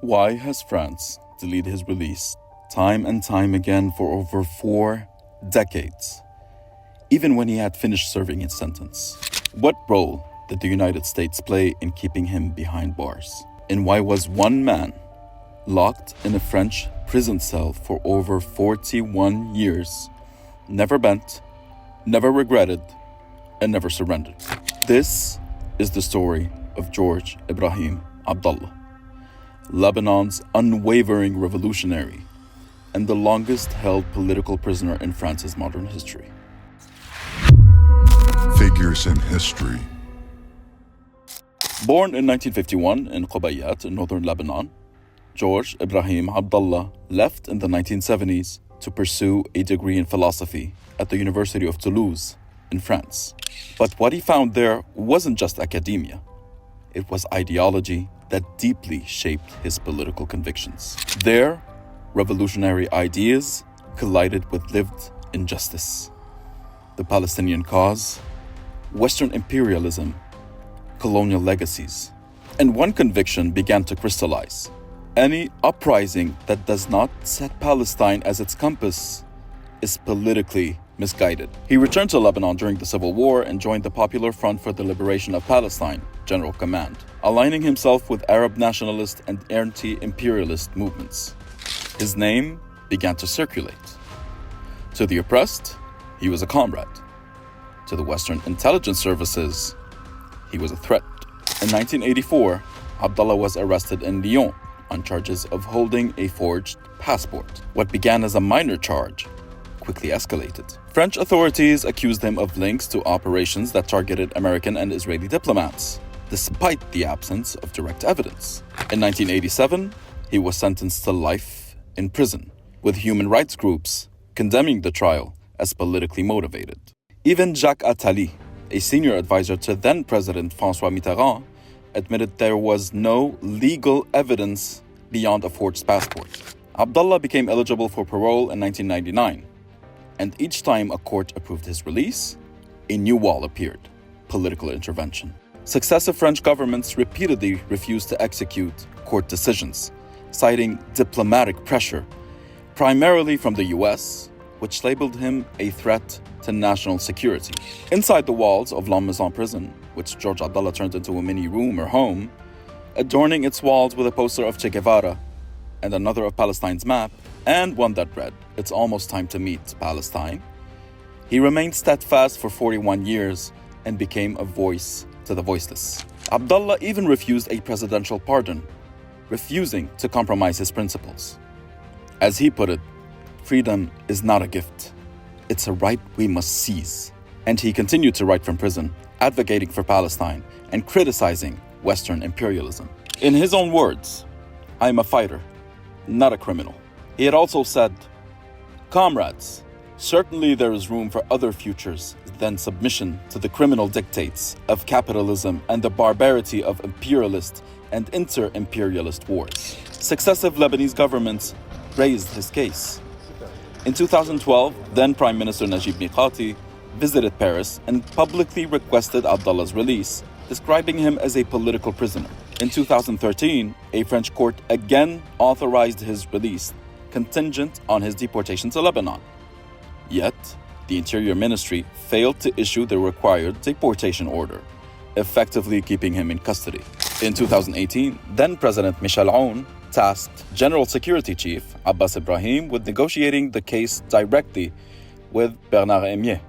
Why has France delayed his release time and time again for over 4 decades, even when he had finished serving his sentence? What role did the United States play in keeping him behind bars? And why was one man locked in a French prison cell for over 41 years, never bent, never regretted, and never surrendered? This is the story of George Ibrahim Abdallah, Lebanon's unwavering revolutionary and the longest-held political prisoner in France's modern history. Figures in history. Born in 1951 in Qubayat in northern Lebanon, George Ibrahim Abdallah left in the 1970s to pursue a degree in philosophy at the University of Toulouse in France. But what he found there wasn't just academia. It was ideology that deeply shaped his political convictions. There, revolutionary ideas collided with lived injustice. The Palestinian cause, Western imperialism, colonial legacies. And one conviction began to crystallize. Any uprising that does not set Palestine as its compass is politically misguided. He returned to Lebanon during the Civil War and joined the Popular Front for the Liberation of Palestine, General Command, aligning himself with Arab nationalist and anti-imperialist movements. His name began to circulate. To the oppressed, he was a comrade. To the Western intelligence services, he was a threat. In 1984, Abdallah was arrested in Lyon on charges of holding a forged passport. What began as a minor charge quickly escalated. French authorities accused him of links to operations that targeted American and Israeli diplomats, despite the absence of direct evidence. In 1987, he was sentenced to life in prison, with human rights groups condemning the trial as politically motivated. Even Jacques Attali, a senior advisor to then-President François Mitterrand, admitted there was no legal evidence beyond a forged passport. Abdallah became eligible for parole in 1999, and each time a court approved his release, a new wall appeared: political intervention. Successive French governments repeatedly refused to execute court decisions, citing diplomatic pressure, primarily from the US, which labeled him a threat to national security. Inside the walls of La Maison prison, which George Abdallah turned into a mini room or home, adorning its walls with a poster of Che Guevara and another of Palestine's map, and one that read, "It's almost time to meet Palestine," he remained steadfast for 41 years and became a voice to the voiceless. Abdallah even refused a presidential pardon, refusing to compromise his principles. As he put it, freedom is not a gift. It's a right we must seize. And he continued to write from prison, advocating for Palestine and criticizing Western imperialism. In his own words, "I am a fighter, not a criminal." He had also said, "Comrades, certainly there is room for other futures than submission to the criminal dictates of capitalism and the barbarity of imperialist and inter-imperialist wars." Successive Lebanese governments raised his case. In 2012, then Prime Minister Najib Mikati visited Paris and publicly requested Abdallah's release, describing him as a political prisoner. In 2013, a French court again authorized his release, contingent on his deportation to Lebanon. Yet, the Interior Ministry failed to issue the required deportation order, effectively keeping him in custody. In 2018, then President Michel Aoun tasked General Security Chief Abbas Ibrahim with negotiating the case directly with Bernard Emier,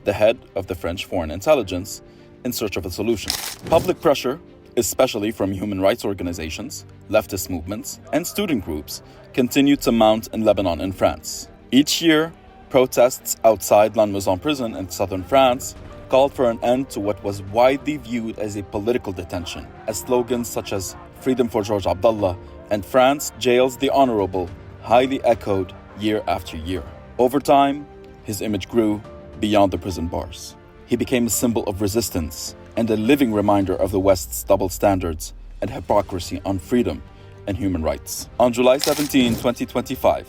the head of the French Foreign Intelligence, in search of a solution. Public pressure, especially from human rights organizations, leftist movements, and student groups, continued to mount in Lebanon and France. Each year, protests outside La Maison prison in southern France called for an end to what was widely viewed as a political detention, as slogans such as "Freedom for George Abdallah" and "France jails the honorable" highly echoed year after year. Over time, his image grew beyond the prison bars. He became a symbol of resistance and a living reminder of the West's double standards and hypocrisy on freedom and human rights. On July 17, 2025,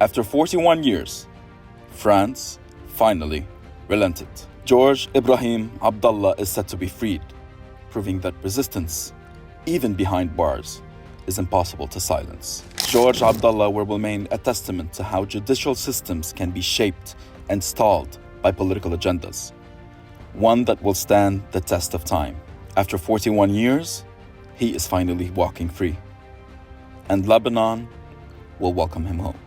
after 41 years, France finally relented. George Ibrahim Abdallah is set to be freed, proving that resistance, even behind bars, is impossible to silence. George Abdallah will remain a testament to how judicial systems can be shaped and stalled by political agendas. One that will stand the test of time. After 41 years, he is finally walking free. And Lebanon will welcome him home.